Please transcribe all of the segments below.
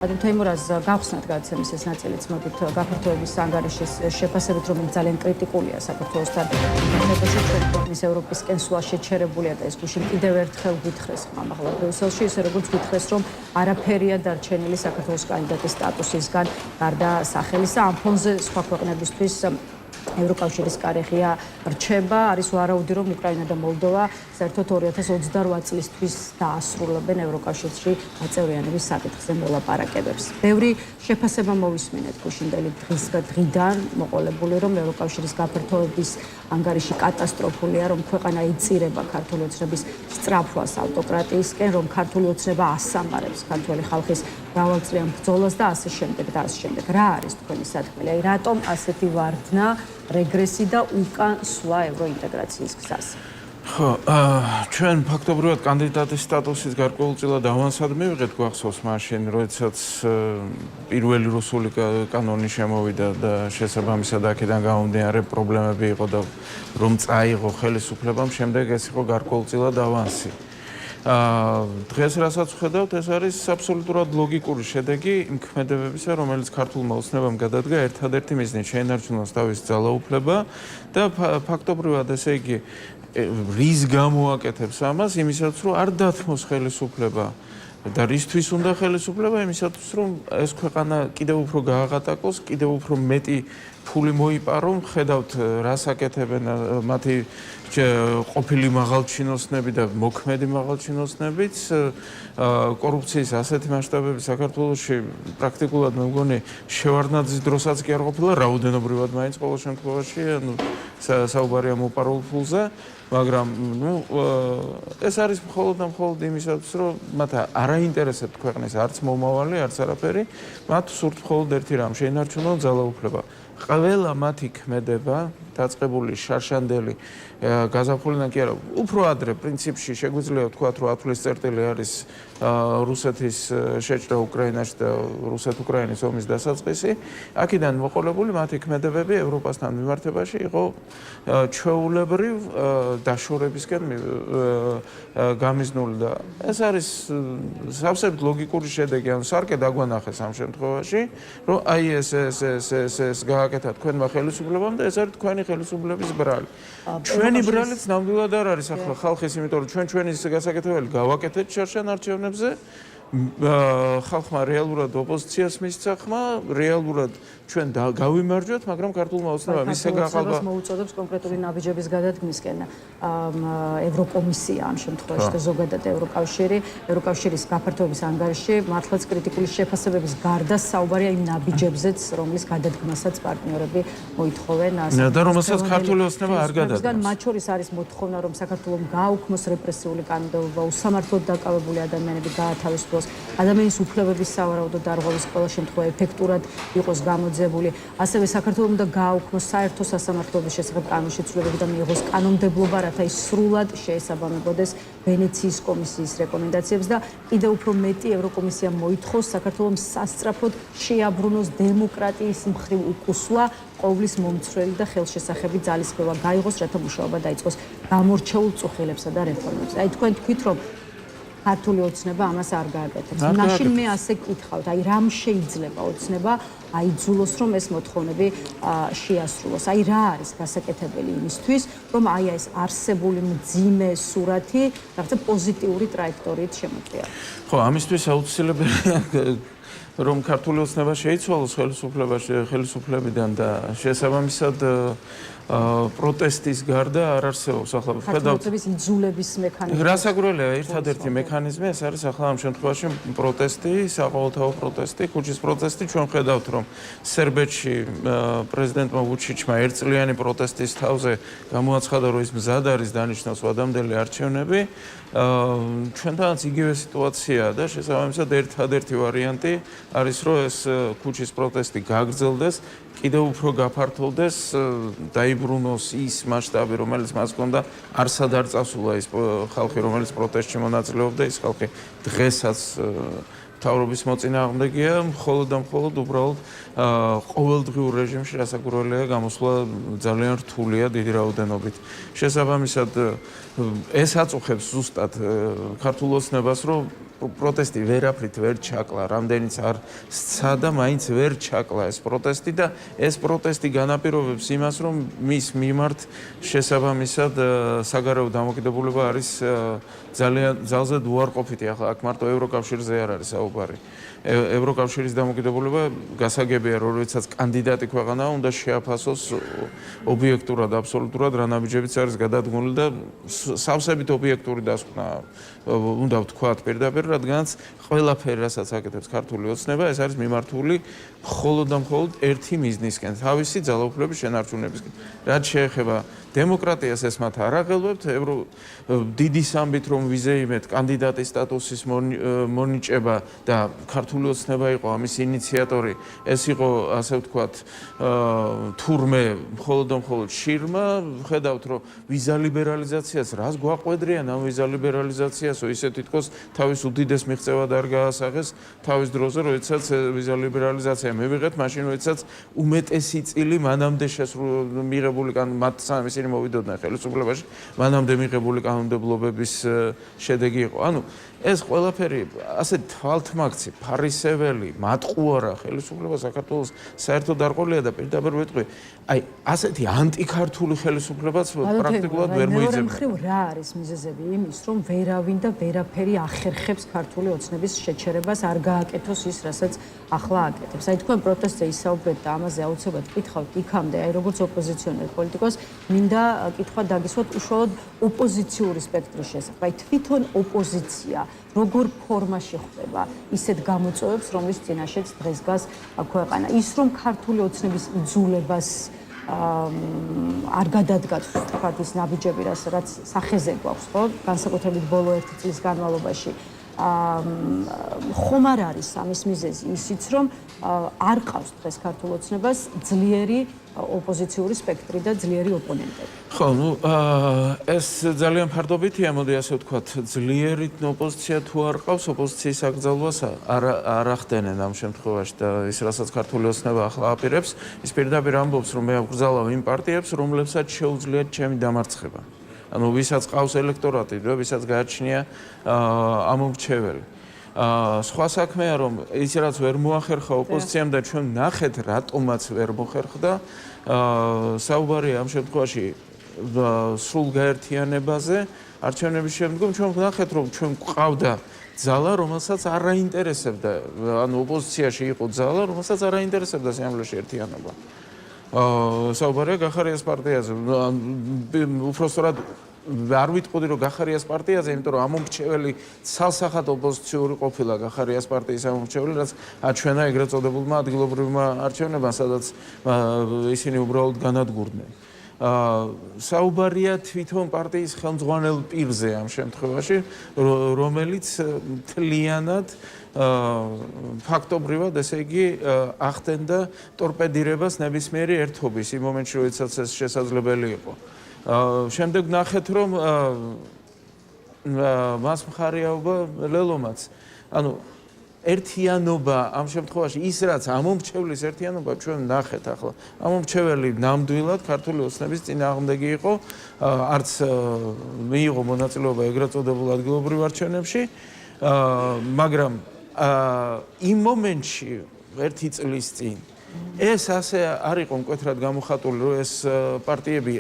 თეიმურაზ გავხსნათ გადაცემის ეს ნაწილიც მოდით გაფართოების ანგარიშის შეფასებით, რომელიც ძალიან კრიტიკულია საქართველოსთან მიმართებაში, ჩვენი ევროპისკენ სვლა შეჩერებულია და ეს გუშინ კიდევ ერთხელ გითხრეს ხმამაღლა ბრიუსელში, ისე როგორც გითხრეს, რომ არაფერია დარჩენილი საქართველოს კანდიდატის სტატუსისგან გარდა სახელისა. ამ ფონზე სხვა ქვეყნებისთვის ევროკავშირის კარეღია რჩება, არის ვარაუდი, რომ უკრაინა და მოლდოვა საერთოდ 2028 წლისთვის დაასრულებენ ევროკავშირში აწევრიანების საკითხზე მოლაპარაკებებს. ბევრი შეფასება მოვისმინეთ გუშინდელი დღიდან მოყოლებული, რომ ევროკავშირის გაფართოების ანგარიში კატასტროფულია, რომ ქვეყანა იწირება ქართული ოცნების სწრაფვას ავტოკრატიისკენ, რომ ქართული ოცნება ასამარებს ქართული ხალხის მრავალწლიან ბრძოლას და ასე შემდეგ და ასე შემდეგ. რა არის თქვენი სათქმელი? აი რატომ ასეთი ვარდნა, რეგრესი და უკან სვლა ევროინტეგრაციის გზაზე? ხო, ჩვენ ფაქტობრივად კანდიდატის სტატუსის გარკვეულწილად ავანსად მივიღეთ, გვახსოვს მაშინ, როდესაც პირველი რუსული კანონი შემოვიდა და შესაბამისად აქედან გამომდინარე პრობლემები იყო და რომ წაიღო ხელისუფლებამ, შემდეგ ეს იყო გარკვეულწილად ავანსი. დღეს რასაც ვხედავთ, ეს არის აბსოლუტურად ლოგიკური შედეგი იმ ქმედებებისა, რომელიც ქართულმა ოცნებამ გადადგა ერთადერთი მიზნით შეენარჩუნოს თავის ძალაუფლება და ფაქტობრივად ესე იგი რის გამოაკეთებს ამას, იმისაც რომ არ დათმოს ხელისუფლება და რისთვის უნდა ხელისუფლება, იმისაც რომ ეს ქვეყანა კიდევ უფრო გააღატაკოს, კიდევ უფრო მეტი ფული მოიპარონ, ხედავთ რას აკეთებენ მათი ყოფილი მაღალჩინოსნები და მოქმედი მაღალჩინოსნებიც, კორუფციის ასეთი მასშტაბები საქართველოში პრაქტიკულად მე მგონი შევარდნაძის დროსაც კი არ ყოფილა, რაოდენობრივად მაინც ყოველ შემთხვევაში, ანუ საუბარია მოპარულ ფულზე, მაგრამ ეს არის მხოლოდ და მხოლოდ იმისათვის, რომ მათ არ აინტერესებთ ქვეყნის არც მომავალი, არც არაფერი, მათ სურთ მხოლოდ ერთი რამ, შეინარჩუნონ ძალაუფლება. ყველა მათი ქმედება დაწყებული შარშანდელი გაზაფხულიდან კი არა, უფრო ადრე პრინციპში შეგვიძლია ვთქვათ, რომ ათვლის წერტილი არის რუსეთის შეჭრა უკრაინაში და რუსეთ-უკრაინის ომის დასაწყისი. აქედან მოყოლებული მათი ქმედებები ევროპასთან მიმართებაში იყო ჩვეულებრივ დაშორებისკენ გამიზნული და ეს არის სავსებით ლოგიკური შედეგი, ანუ სარკე დაგვანახეს ამ შემთხვევაში, რომ აი ეს გააკეთა თქვენმა ხელისუფლებამ და ეს არის თქვენი ხელისუფლების ბრალი. ჩვენი ბრალიც ნამდვილად არ არის ახლა ხალხის, იმიტომ რომ ჩვენი გასაკეთებელი გავაკეთეთ შარშან არჩევნებზე, ხალხმა რეალურად ოპოზიციას მისცა ხმა, რეალურად ჩვენ გავიმარჯვეთ, მაგრამ ქართულმა ოცნებამ ისე გაყალბა მოუწოდებს კონკრეტული ნაბიჯების გადადგმისკენ ევროკომისია ამ შემთხვევაში და ზოგადად ევროკავშირის გაფართოების ანგარიში მართლაც კრიტიკული შეფასებების გარდა საუბარია იმ ნაბიჯებზეც, რომლის გადადგმასაც პარტნიორები მოითხოვენ. და რომელსაც ქართული ოცნება არ გადადგმავს. მათ შორის არის მოთხოვნა, რომ საქართველოს გააუქმოს რეპრესიული კანონმდებლობა, უსამართლოდ დაკავებული ადამიანები გაათავისუფლოს, ადამიანის უფლებების სავარაუდო დარღვევის ყველა შემთხვევა ეფექტურად იყოს გამოძებული. ასევე საქართველოს უნდა გააუქმოს საერთო სასამართლოების შესახებ კანონში ცვლილებები და მიიღოს კანონმდებლობა, რათა ის სრულად შეესაბამებოდეს ვენეციის კომისიის რეკომენდაციებს და კიდევ უფრო მეტი ევროკომისიამ მოითხოვს საქართველოს სასწრაფოდ შეაბრუნოს დემოკრატიის მხრივ უკუსვლა, ყოვლის მომცველი და ხელშესახები ძალისხმევა გაიღოს, რათა მუშაობა დაიწყოს გამორჩეულ წუხილებსა და რეფორმებზე. აი თქვენ თქვით, რომ ქართული ოცნება ამას არ გააკეთებს. მაშინ მე ასე გკითხავთ, აი რამ შეიძლება ოცნება აიძულოს, რომ ეს მოთხოვნები შეასრულოს? აი რა არის გასაკეთებელი იმისთვის, რომ აი ეს არსებული მძიმე სურათი რაღაცა პოზიტიური ტრაექტორიით შემოწია? ხო, ამისთვის აუცილებელია რომ ქართული ოცნება შეიცვალოს ხელისუფლებიდან და შესაბამისად პროტესტის გარდა არ არსებობს ახლა ხედავთ იძულების მექანიზმი. რასაკვირველია, ერთადერთი მექანიზმი ეს არის ახლა ამ შემთხვევაში პროტესტი, საყოველთაო პროტესტი, ქუჩის პროტესტი. ჩვენ ხედავთ, რომ სერბეთში პრეზიდენტმა ვუჩიჩმა ერთწლიანი პროტესტის თავზე გამოაცხადა, რომ ის მზად არის დანიშნოს ვადამდელი არჩევნები. ჩვენთანაც იგივე სიტუაციაა და შესაბამისად ერთადერთი ვარიანტი არის, რომ ეს ქუჩის პროტესტი გაგრძელდეს, კიდევ უფრო გაფართოვდეს, დაიბრუნოს ის მასშტაბი, რომელიც მას ჰქონდა, არსად არ წასულა ის ხალხი, რომელიც პროტესტში მონაწილეობდა, ის ხალხი დღესაც მთავრობის მოწინააღმდეგეა, მხოლოდ და მხოლოდ უბრალოდ ყოველდღიურ რეჟიმში რასაკვირველია გამოსვლა ძალიან რთულია დიდი რაოდენობით. შესაბამისად ეს აწუხებს ზუსტად ქართულ ოცნებას, რომ პროტესტი ვერაფრით ვერ ჩაკლა, რამდენიც არ სცადა, მაინც ვერ ჩაკლა ეს პროტესტი და ეს პროტესტი განაპირობებს იმას, რომ მის მიმართ შესაბამისად საგარეო დამოკიდებულება არის ძალზედ უარყოფითი. ახლა აქ მარტო ევროკავშირზე არ არის საუბარი. ევროკავშირის დამოკიდებულება გასაგებია, რომ როდესაც კანდიდატი ქვეყანა უნდა შეაფასოს ობიექტურად, აბსოლუტურად რა ნაბიჯებიც არის გადადგმული და სავსებით ობიექტური დასკვნა უნდა ვთქვათ პირდაპირ, რადგანაც ყველაფერი, რასაც აკეთებს ქართული ოცნება, ეს არის მიმართული მხოლოდ და მხოლოდ ერთი მიზნისკენ, თავისი ძალაუფლების შენარჩუნებისკენ. რაც შეეხება დემოკრატიას, ეს მათ არ აღელვებთ, დიდი სამბით რომ ვიზეიმეთ კანდიდატის სტატუსის მონიჭება და ქართული ოცნება იყო ამის ინიციატორი, ეს იყო ასე ვთქვათ თურმე მხოლოდ და მხოლოდ შირმა, ხედავთ რომ ვიზა ლიბერალიზაციას რას გვაყვედრიან ამ ვიზა ლიბერალიზაციასო, ისე თითქოს თავის უდიდეს მიღწევად არ გაასაღეს თავის დროზე, როდესაც ვიზა ლიბერალიზაცია მივიღეთ, მაშინ როდესაც უმეტესი წილი მანამდე მიღებული მათ ისინი მოვიდოდნენ ხელისუფლებაში, მანამდე მიღებული კანონმდებლობების შედეგი იყო. ანუ ეს ყველაფერი ასე თვალთმაქცი, ფარისეველი, მატყუარა ხელისუფლება საქართველოს საერთოდ არ ყოლია და პირდაპირ ვიტყვი, აი ასეთი ანტიქართული ხელისუფლებაც პრაქტიკულად ვერ მოიძებნა. მეორე მხრივ რა არის მიზეზები იმის, რომ ვერავინ და ვერაფერი ახერხებს ქართული ოცნების შეჩერებას, არ გააკეთოს ის, რასაც ახლა აკეთებს. აი თქვენ პროტესტზე ისაუბრეთ და ამაზე აუცილებლად გითხავთ იქამდე, აი როგორც ოპოზიციონერ პოლიტიკოს, მინდა კითხვა დაგისვათ უშუალოდ ოპოზიციური სპექტრის შესახებ. აი თვითონ ოპოზიცია როგორ ფორმაში ხდება ისეთ გამოწვევებს, რომლის წინაშეც დღეს დგას ქვეყანა. ის რომ ქართული ოცნების იძულებას არ გადადგათ თქვათ ის ნაბიჯები, რაც სახეზე გვაქვს, ხო? განსაკუთრებით ბოლო 1 წლის განმავლობაში. ხომ არ არის ამის მიზეზი ისიც, რომ არ ყავს დღეს ქართულ ოცნებას ძლიერი ოპოზიციური სპექტრი და ძლიერი ოპონენტები. ხო, ეს ძალიან ფარდობითია, მოდი ასე ვთქვათ, ძლიერი ოპოზიცია თუ არ ყავს, ოპოზიციის აკრძალვას არ ახდენენ ამ შემთხვევაში და ის, რასაც ქართული ოცნება ახლა აპირებს, ის პირდაპირ ამბობს, რომ მე ვგრძალავ იმ პარტიებს, რომლებსაც შეუძლიათ ჩემი დამარცხება. ანუ ვისაც ყავს ელექტორატი და ვისაც გააჩნია ამომრჩეველი. სხვა საქმეა, რომ ის რაც ვერ მოახერხა ოპოზიციამ და ჩვენ ნახეთ, რატომაც ვერ მოხერხდა, საუბარია ამ შემთხვევაში სრულ გაერთიანებაზე, არჩევნების შემდგომ ჩვენ ნახეთ, რომ ჩვენ გვყავდა ძალა, რომელსაც არ აინტერესებდა, ანუ ოპოზიციაში იყო ძალა, რომელსაც არ აინტერესებდა სიამოვნებაში ერთიანობა. საუბარია გახარიას პარტიაზე, უпростоრად არ ვიტყოდი რომ გახარიას პარტიაზე, იმიტომ რომ ამომრჩეველი ცალსახად ოპოზიციური ყოფილა გახარიას პარტიის ამომრჩეველი, რაც აჩვენა ეგრეთ წოდებულმა ადგილობრივმა არჩევნებმა, სადაც ისინი უბრალოდ განადგურდნენ. საუბარია თვითონ პარტიის ხელმძღვანელ პირზე ამ შემთხვევაში, რომელიც თლიანად ფაქტობრივად, ესე იგი, ახდენდა ტორპედირებას ნებისმიერი ერთობის იმ მომენტში, როდესაც ეს შესაძლებელი იყო. შემდეგ ნახეთ, რომ მას მხარეაობა ლელომაც. ანუ ერთიანობა ამ შემთხვევაში ის რაც ამომრჩევლის ერთიანობა ჩვენ ნახეთ ახლა. ამომრჩეველი ნამდვილად ქართული ოცნების წინააღმდეგი იყო, არც მიიღო მონაწილეობა ეგრეთ წოდებულ ადგილობრივ არჩევნებში, მაგრამ იმ მომენტში 1 წლის წინ ეს ასე არ იყო მკვეთრად გამოხატული, რომ ეს პარტიები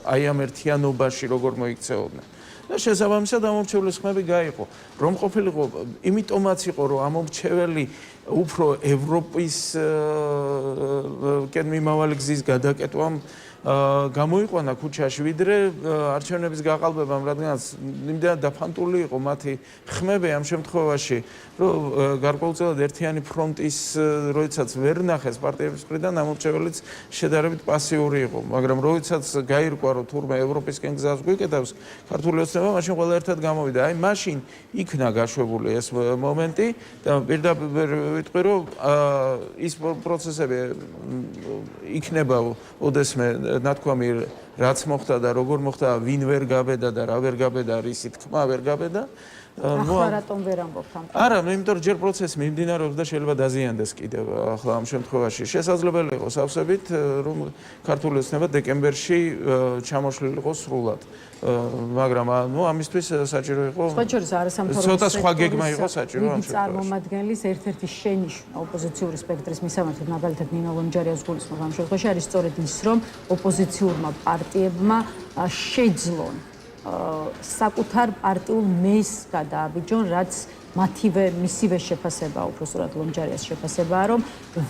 აი ამ ერთიანობაში როგორ მოიქცეოდნენ. და შესაბამისად ამომრჩევლის ხმები გაიყო. რომ ყოფილიყო, იმიტომაც იყო, რომ ამომრჩეველი უფრო ევროპის კენმიმავალი გზის გადაკეტვამ გამოიყვანა ქუჩაში, ვიდრე არჩევნების გაყალბებამ, რადგანაც იმდენად დაფანტული იყო მათი ხმები ამ შემთხვევაში, რომ გარკვეულწილად ერთიანი ფრონტის როდესაც ვერ ნახეს პარტიების მხრიდან, ამომრჩეველიც შედარებით პასიური იყო, მაგრამ როდესაც გაირკვა, რომ თურმე ევროპისკენ გზას გვიკეთავს ქართული ოცნება, მაშინ ყველა ერთად გამოვიდა. აი მაშინ იქნა გაშვებული ეს მომენტი და პირდაპირ ვიტყვი, რომ ის პროცესები იქნება ოდესმე ნათქვამი რაც მოხდა და როგორ მოხდა, ვინ ვერ გაბედა და რა ვერ გაბედა, რისი თქმა ვერ გაბედა. ახლა რატომ ვერ ამბობთ ამ? არა, იმიტომ რომ ჯერ პროცესი მიმდინარეობს და შეიძლება დაზიანდეს კიდევ. ახლა ამ შემთხვევაში შესაძლებელი იყო სავსებით, რომ ქართული ოცნება დეკემბერში ჩამოშლილიყო სრულად. მაგრამ ამისთვის საჭირო იყო სხვა შორის არასამთავრობო ცოტა სხვა გეგმა იყო საჭირო ამ შემთხვევაში. წარმომადგენლის ერთ-ერთი შენიშვნა ოპოზიციური სპექტრის მისამართად, მაგალითად ნინო ლომჯარიას გულისხმობ ამ შემთხვევაში არის სწორედ ის, რომ ოპოზიციურმა პარტიებმა შეძლონ საკუთარ პარტიულ მეზს გადააბიჯონ, რაც მისივე შეფასება, უბრალოდ ლომჯარიას შეფასებაა, რომ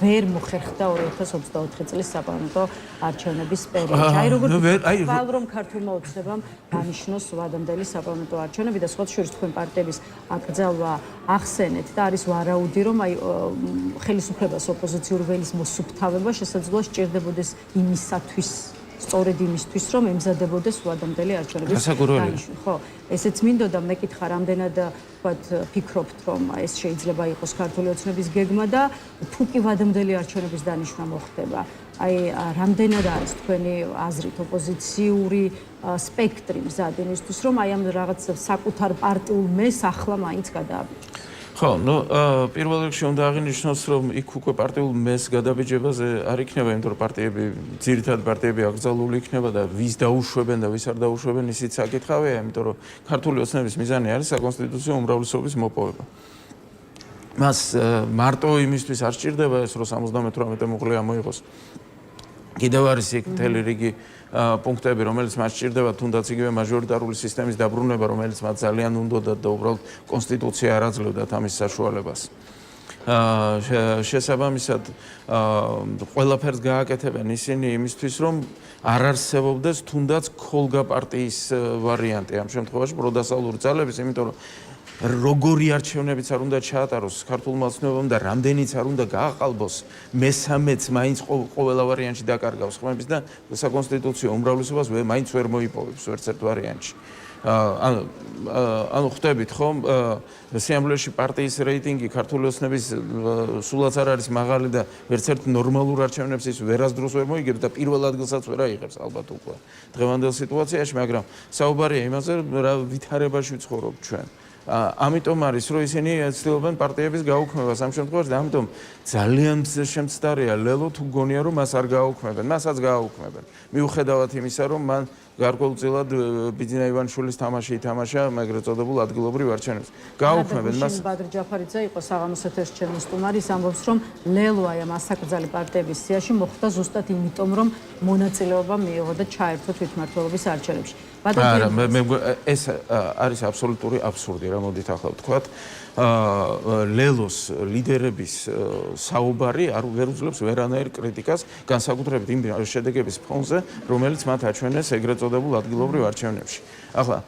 ვერ მოხერხდა 2024 წლის საპარლამენტო არჩევნების პერიოდში. აი როგორც ვთქვათ, რომ ქართულმა ოცნებამ დანიშნოს ვადამდელი საპარლამენტო არჩევნები და სხვა შორის თქვენ პარტიების აკრძალვა ახსენეთ და არის ვარაუდი, რომ აი ხელისუფლებას ოპოზიციური ველის მოსუფთავება შესაძლოა სჭირდებოდეს იმისათვის სწორედ იმისთვის, რომ ემზადებოდეს ვადამდელი არჩევნების დანიშნა. ხო, ესეც მინდოდა მეკითხა, რამდენად ვთქვათ, ფიქრობთ, რომ ეს შეიძლება იყოს ქართული ოცნების გეგმა და თუ კი ვადამდელი არჩევნების დანიშნა მოხდება. აი, რამდენად არის თქვენი აზრით ოპოზიციური სპექტრი მზად იმისთვის, რომ აი ამ რაღაც საკუთარ პარტიულ მეზს ახლა მაინც გადააბიჯოს. ხო, პირველ რიგში უნდა აღინიშნოს, რომ იქ უკვე პარტიულ მეზს გადაბიჯებაზე არ იქნება, იმიტომ რომ პარტიები, ძირითადად პარტიები აკრძალული იქნება და ვის დაუშვებენ და ვის არ დაუშვებენ, ისიც საკითხავია, იმიტომ რომ ქართული ოცნების მიზანი არის საკონსტიტუციო უმრავლესობის მოპოვება. მას მარტო იმისთვის არ სჭირდება ეს, რომ 78 მუხლი ამოიღოს. კიდევ არის იქ მთელი რიგი პუნქტები, რომელიც მას სჭირდება, თუნდაც იგივე მაჟორიტარული სისტემის დაბრუნება, რომელიც მათ ძალიან უნდოდათ და უბრალოდ კონსტიტუცია არ აძლევდათ ამის საშუალებას. შესაბამისად, ყველაფერს გააკეთებენ ისინი იმისთვის, რომ არ არსებობდეს თუნდაც ქოლგა პარტიის ვარიანტი ამ შემთხვევაში პროდასალური ძალების, იმიტომ რომ როგორი არჩევნებიც არ უნდა ჩაატაროს ქართულმა ოცნებამ და რამდენიც არ უნდა გააყალბოს, მესამეც მაინც ყოველ ვარიანტში დაკარგავს ხმების და საკონსტიტუციო უმრავლესობას მაინც ვერ მოიპოვებს ერთ-ერთ ვარიანტში. ანუ ხვდებით ხომ, სიამბლეში პარტიის რეიტინგი ქართული ოცნების სულაც არ არის მაღალი და ერთ-ერთ ნორმალურ არჩევნებს ის ვერასდროს ვერ მოიგებს და პირველ ადგილსაც ვერ აიღებს ალბათ უკვე დღევანდელ სიტუაციაში, მაგრამ საუბარია იმაზე, რა ვითარებაში ვცხოვრობ ჩვენ. ამიტომ არის, რომ ისინი ცდილობენ პარტიების გაუქმებას ამ შემთხვევაში და ამიტომ ძალიან შემცდარია ლელო თუ გონია, რომ მას არ გააუქმებენ, მასაც გააუქმებენ. მიუხედავად იმისა, რომ მან გარკვეულწილად ბიძინა ივანიშვილის თამაში ითამაშა ეგრეთ წოდებულ ადგილობრივ არჩევნებს. გააუქმებენ მას. ბადრი ჯაფარიძე იყო საღამოს ეთერში ჩემი სტუმარი, ამბობს, რომ ლელო აი ამ ასაკრძალი პარტიების სიაში მოხდა ზუსტად იმიტომ, რომ მონაწილეობა მიიღო და ჩაერთო თვითმმართველობის არჩევნებში. არა, ეს არის აბსოლუტური აბსურდი, რა მოდით ახლა ვთქვათ. ლელოს ლიდერების საუბარი ვერ უძლებს ვერანაირ კრიტიკას, განსაკუთრებით იმ შედეგების ფონზე, რომელიც მათ აჩვენეს ეგრეთ წოდებულ ადგილობრივ არჩევნებში. ახლა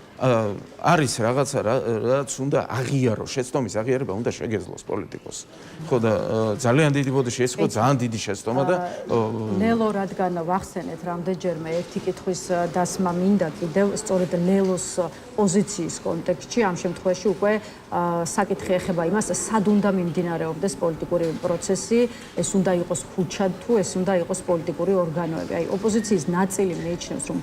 არის რაღაცა, რაც უნდა აღიაროს, შეცდომის აღიარება უნდა შეგეძლოს პოლიტიკოს. ხო და ძალიან დიდი ბოდიში ეს იყო ძალიან დიდი შეცდომა და ლელო რადგან ვახსენეთ რამდენჯერმე ერთი კითხვის დასმა მინდა კიდევ სწორედ ლელოს პოზიციის კონტექსტში ამ შემთხვევაში უკვე საკითხი ეხება იმას, სად უნდა მიმდინარეობდეს პოლიტიკური პროცესი, ეს უნდა იყოს ქუჩა თუ ეს უნდა იყოს პოლიტიკური ორგანოები. აი ოპოზიციის ნაწილი მიიჩნევს, რომ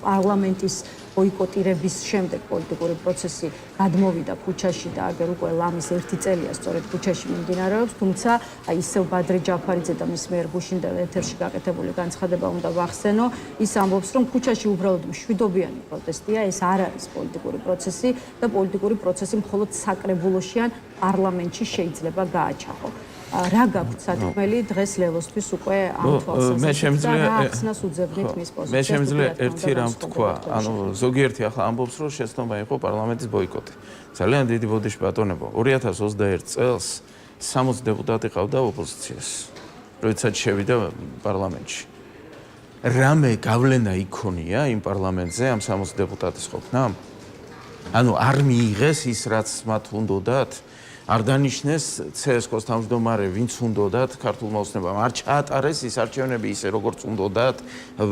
პარლამენტის ბოიკოტირების შემდეგ პოლიტიკური პროცესი გადმოვიდა ქუჩაში და აგერ უკვე ლამის ერთი წელია სწორედ ქუჩაში მიმდინარეობს, თუმცა აი ისევ ბადრი ჯაფარიძე და მის მიერ გუშინდელ ეთერში გაკეთებული განცხადება უნდა ვახსენო, ის ამბობს, რომ ქუჩაში უბრალოდ მშვიდობიანი პროტესტია, ეს არ არის პოლიტიკური პროცესი და პოლიტიკური პროცესი მხოლოდ საკრებულოში ან პარლამენტში შეიძლება გააჩაღო. რა გაქვთ სათქმელი დღეს ლელოსთვის უკვე ამ თვალსაზრისით და რა ახსნას უძებნით მის პოზიციას? მე შემიძლია ერთი რამ ვთქვა, ანუ ზოგიერთი ახლა ამბობს, რომ შეცდომა იყო პარლამენტის ბოიკოტი. ძალიან დიდი ბოდიში ბატონებო, 2021 წელს 60 დეპუტატი ყავდა ოპოზიციას, როდესაც შევიდა პარლამენტში. რამე გავლენა იქონია იმ პარლამენტზე ამ 60 დეპუტატის ყოფნამ? ანუ არ მიიღეს ის, რაც მათ უნდოდათ? არ დანიშნეს CSKO-ს თავმჯდომარე, ვინც უნდოდათ ქართულმა ოცნებამ, არ ჩაატარეს ის არჩევნები ისე, როგორც უნდოდათ,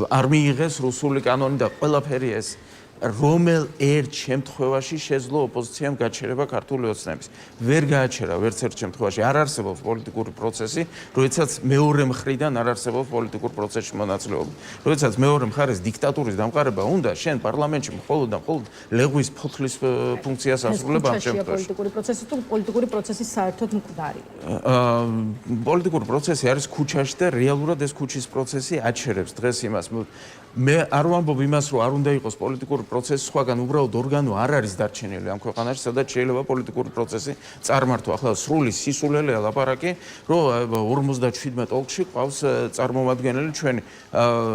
არ მიიღეს რუსული კანონი და ყველაფერი ეს რომელ ერთ შემთხვევაში შეძლო ოპოზიციამ გაჩერება ქართული ოცნების. ვერ გააჩერა ვერც ერთ შემთხვევაში. არ არსებობს პოლიტიკური პროცესი, როდესაც მეორე მხრიდან არ არსებობს პოლიტიკურ პროცესში მონაწილეობა. როდესაც მეორე მხარეს დიქტატურის დამყარება უნდა, შენ პარლამენტში მხოლოდ და მხოლოდ ლეღვის ფოთლის ფუნქციას ასრულებ ამ შემთხვევაში. პოლიტიკური პროცესი თუ პოლიტიკური პროცესი საერთოდ მკვდარია. პოლიტიკური პროცესი არის ქუჩაში და რეალურად ეს ქუჩის პროცესი აჩერებს დღეს იმას. მე არ ვამბობ იმას, რომ არ უნდა იყოს პოლიტიკური პროცესი, სხვაგან უბრალოდ ორგანო არ არის დარჩენილი ამ ქვეყანაში, სადაც შეიძლება პოლიტიკური პროცესი წარმართვა. ახლა სრული სისულელეა ლაპარაკი, რომ 57 ოლქში ყავს წარმომადგენელი ჩვენი.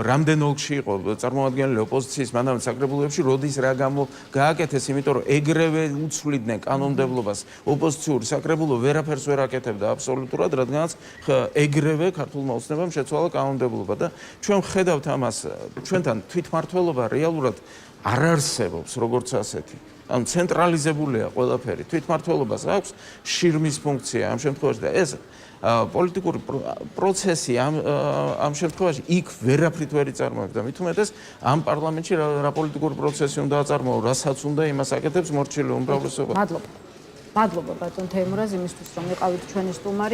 რამდენ ოლქში იყო წარმომადგენელი ოპოზიციის მანამდე საკრებულოებში, როდის რა გამო გააკეთეს, იმიტომ რომ ეგრევე უცვლიდნენ კანონმდებლობას. ოპოზიციური საკრებულო ვერაფერს ვერ აკეთებდა აბსოლუტურად, რადგანაც ეგრევე ქართულმა ოცნებამ შეცვალა კანონმდებლობა და ჩვენ ხედავთ ამას. ჩვენთან თვითმმართველობა რეალურად არ არსებობს როგორც ასეთი. ანუ ცენტრალიზებულია ყველაფერი. თვითმმართველობას აქვს შირმის ფუნქცია ამ შემთხვევაში და ეს პოლიტიკური პროცესი ამ შემთხვევაში იქ ვერაფრით ვერ იწარმოებს და მით უმეტეს ამ პარლამენტში რა პოლიტიკური პროცესი უნდა აწარმოო, რასაც უნდა იმას აკეთებს მორჩილი უმრავლესობა. მადლობა ბატონ თეიმურაზ იმისთვის რომ იყავით ჩვენი სტუმარი.